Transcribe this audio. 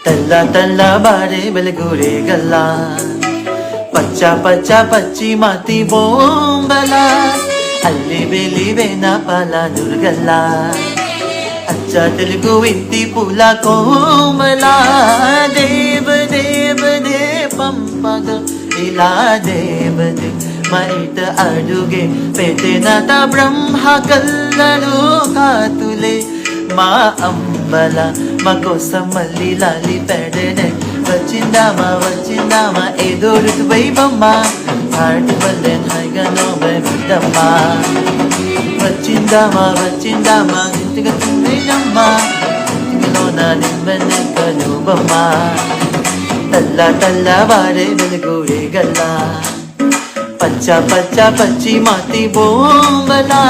తెల్ల తెల్లవారే వెలుగురే గల్లా పచ్చ పచ్చ పచ్చి మాతి బొంబల అల్లి వెలి వేన పాల దుర్గల్ల అచ్చ తెలుగు ఇంటి పూల కోమల దేవ దేవ దే పంపగ ఇలా దేవ దే మైట అడుగే పెట్టినత బ్రహ్మ కల్లలు కాతులే మా అంబల మా కోసం మళ్ళీ లాలి పెడనే వచ్చిందామా ఏదో ఋతువైవమ్మా హార్ట్ వల్లెన్ హాయిగా నోబెమ్మా వచ్చిందామా ఇంటిగా తిన్నమ్మా ఇంటిలోన నిమ్మని కనుబమ్మా తెల్లవారే వెలుగురే గల్లా పచ్చ పచ్చి మాతి బొంబలా